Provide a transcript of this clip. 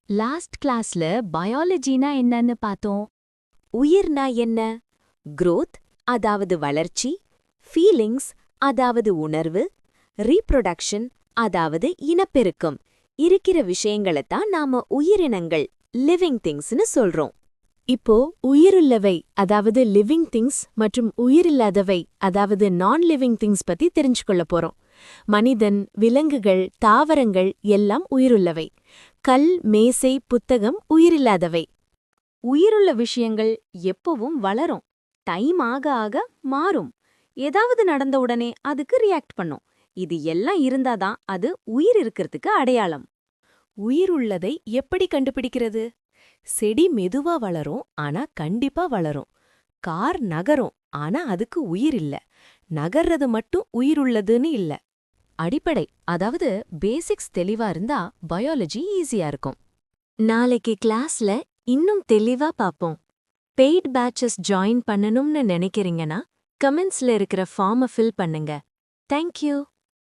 Last கிளாஸ்ல பயாலஜினா என்னன்னு பார்த்தோம். உயிர்னா என்ன? growth அதாவது வளர்ச்சி, ஃபீலிங்ஸ் அதாவது உணர்வு, ரீப்ரொடக்ஷன் அதாவது இனப்பெருக்கம் இருக்கிற விஷயங்களைத்தான் நாம உயிரினங்கள் லிவிங் திங்ஸ்னு சொல்றோம். இப்போ உயிருள்ளவை அதாவது லிவிங் திங்ஸ் மற்றும் உயிரில்லாதவை அதாவது நான் லிவிங் திங்ஸ் பத்தி தெரிஞ்சுக்கொள்ள போறோம். மனிதன், விலங்குகள், தாவரங்கள் எல்லாம் உயிருள்ளவை. கல், மேசை, புத்தகம் உயிரில்லாதவை. உயிருள்ள விஷயங்கள் எப்பவும் வளரும், டைம் ஆக ஆக மாறும், ஏதாவது நடந்த உடனே அதுக்கு ரியாக்ட் பண்ணும். இது எல்லாம் இருந்தாதான் அது உயிர் இருக்கிறதுக்கு அடையாளம். உயிருள்ளதை எப்படி கண்டுபிடிக்கிறது? செடி மெதுவா வளரும், ஆனா கண்டிப்பா வளரும். கார் நகரும், ஆனா அதுக்கு உயிர் இல்ல. நகர்றது மட்டும் உயிருள்ளதுன்னு இல்ல. அடிப்படை, அதாவது பேசிக்ஸ் தெளிவா இருந்தா பயாலஜி ஈஸியா இருக்கும். நாளைக்கு கிளாஸ்ல இன்னும் தெளிவா பாப்போம். பெய்ட் பேட்சஸ் ஜாயின் பண்ணணும்னு நினைக்கிறீங்கன்னா கமெண்ட்ஸ்ல இருக்கிற ஃபார்மை ஃபில் பண்ணுங்க. தேங்க்யூ.